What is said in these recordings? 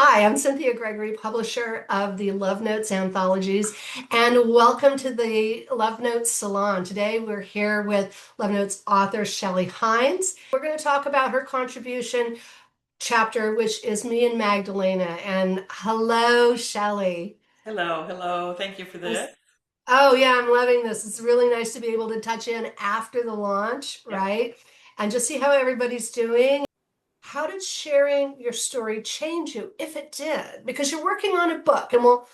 Hi, I'm Cynthia Gregory, publisher of the Love Notes Anthologies, and welcome to the Love Notes Salon. Today we're here with Love Notes author Shelley Hines. We're going to talk about her contribution chapter, which is Me and Magdalena. And hello, Shelley. Hello, hello. Thank you for this. Oh, yeah, I'm loving this. It's really nice to be able to touch in after the launch, Yep. right? And just see how everybody's doing. How did sharing your story change you, if it did? Because you're working on a book, and we'll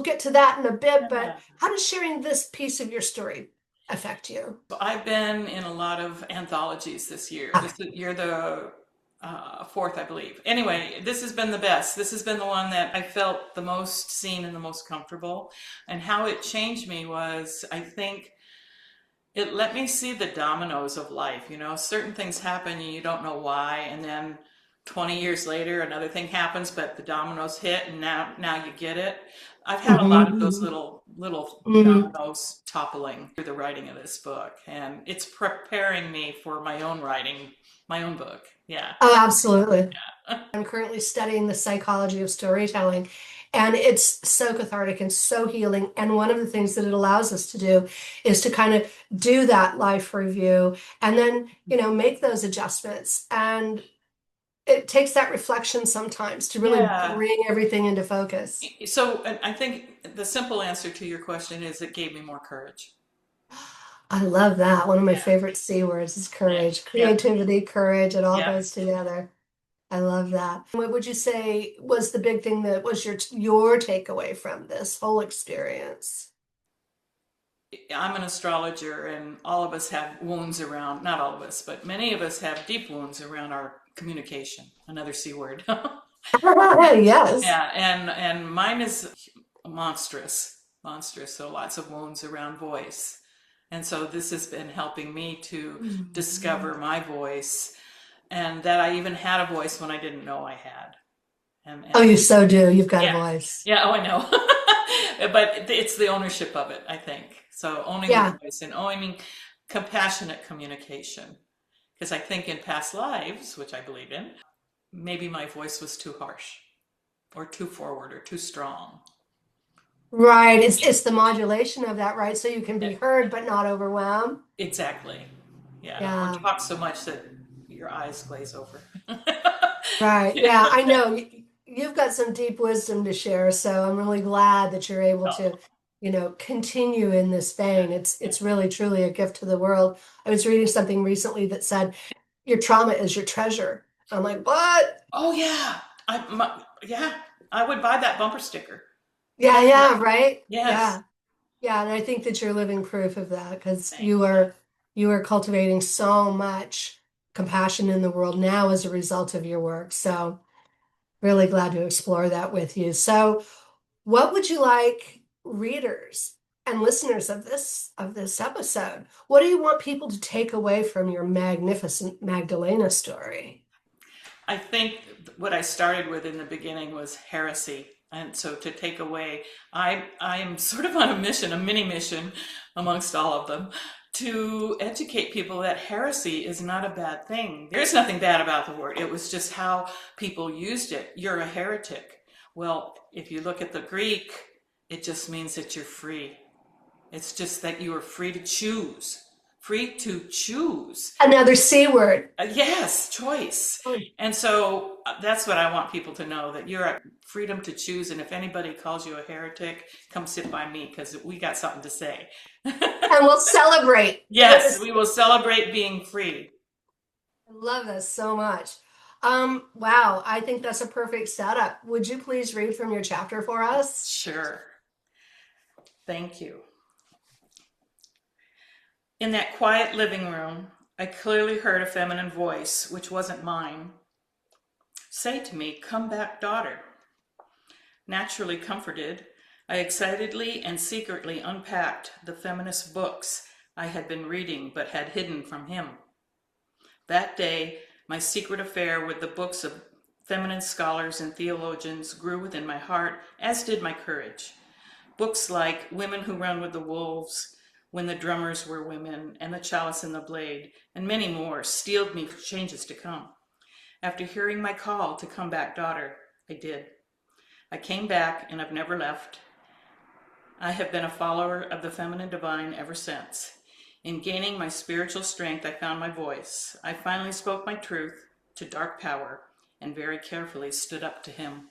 get to that in a bit, but Yeah. how did sharing this piece of your story affect you? So I've been in a lot of anthologies this year. Okay. You're the fourth, I believe. Anyway, this has been the best. This has been the one that I felt the most seen and the most comfortable. And how it changed me was, I think, it let me see the dominoes of life. You know, certain things happen and you don't know why, and then 20 years later another thing happens, but the dominoes hit and now you get it. I've had a lot of those Mhm, little mhm. dominoes toppling through the writing of this book, and it's preparing me for my own writing, my own book. Yeah. Oh, absolutely. I'm currently studying the psychology of storytelling, and it's so cathartic and so healing. And one of the things that it allows us to do is to kind of do that life review and then, make those adjustments. And it takes that reflection sometimes to really Yeah. bring everything into focus. So I think the simple answer to your question is it gave me more courage. I love that. One of my Yeah. favorite C words is Yeah. courage, Yep. creativity, courage. It all Yep. goes together. I love that. What would you say was the big thing that was your takeaway from this whole experience? I'm an astrologer, and all of us have wounds around, not all of us, but many of us have deep wounds around our communication. Another C word. Yes. Yeah, and mine is monstrous, monstrous. So lots of wounds around voice. And so this has been helping me to Mhm. discover my voice, and that I even had a voice when I didn't know I had. Oh, And you so do. You've got a yeah, voice. yeah, oh, I know. But it's the ownership of it, I think. So owning the Yeah. voice and owning compassionate communication. Because I think in past lives, which I believe in, maybe my voice was too harsh or too forward or too strong. Right. It's the modulation of that, right? So you can Yeah, be heard but not overwhelmed. exactly. Yeah. Or Yeah. talk so much that your eyes glaze over. Right. Yeah, I know. You've got some deep wisdom to share, so I'm really glad that you're able Oh, to, continue in this vein. It's yeah. it's really truly a gift to the world. I was reading something recently that said your trauma is your treasure. I'm like, what? Oh, yeah. Yeah. I would buy that bumper sticker. Yeah, yeah, Definitely. right? Yes. Yeah. Yeah, and I think that you're living proof of that because Thank you are cultivating so much compassion in the world now as a result of your work. So really glad to explore that with you. So what would you like readers and listeners of this episode? What do you want people to take away from your magnificent Magdalena story? I think what I started with in the beginning was heresy. And so to take away, I am sort of on a mission, a mini mission amongst all of them, to educate people that heresy is not a bad thing. There's nothing bad about the word. It was just how people used it. You're a heretic. Well, if you look at the Greek, it just means that you're free. It's just that you are free to choose. Free to choose. Another C word. Yes, choice. And so that's what I want people to know, that you're at freedom to choose. And if anybody calls you a heretic, come sit by me because we got something to say. And we'll celebrate Yes, with we will celebrate being free. I love this so much. Wow, I think that's a perfect setup. Would you please read from your chapter for us? Sure. Thank you. In that quiet living room, I clearly heard a feminine voice, which wasn't mine, say to me, "Come back, daughter." Naturally comforted, I excitedly and secretly unpacked the feminist books I had been reading but had hidden from him. That day, my secret affair with the books of feminine scholars and theologians grew within my heart, as did my courage. Books like Women Who Run with the Wolves, When the Drummers Were Women, and The Chalice and the Blade, and many more steeled me for changes to come. After hearing my call to come back, daughter, I did. I came back and I've never left. I have been a follower of the feminine divine ever since. In gaining my spiritual strength, I found my voice. I finally spoke my truth to dark power and very carefully stood up to him.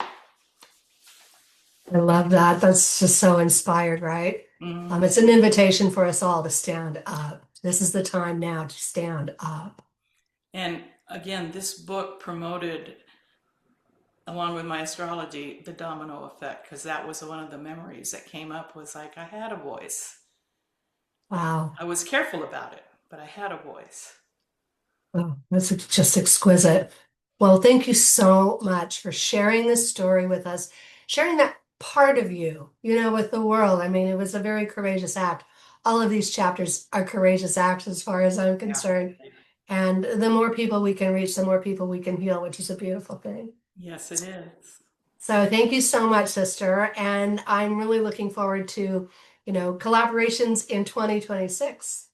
I love that. That's just so inspired, right? Mm. It's an invitation for us all to stand up. This is the time now to stand up. And again, this book promoted, along with my astrology, the domino effect, because that was one of the memories that came up, was like I had a voice. Wow. I was careful about it, but I had a voice. Oh, that's just exquisite. Well, thank you so much for sharing this story with us, sharing that part of you, with the world. I mean, it was a very courageous act. All of these chapters are courageous acts as far as I'm Yeah. concerned. And the more people we can reach, the more people we can heal, which is a beautiful thing. Yes, it is. So thank you so much, sister. And I'm really looking forward to, collaborations in 2026.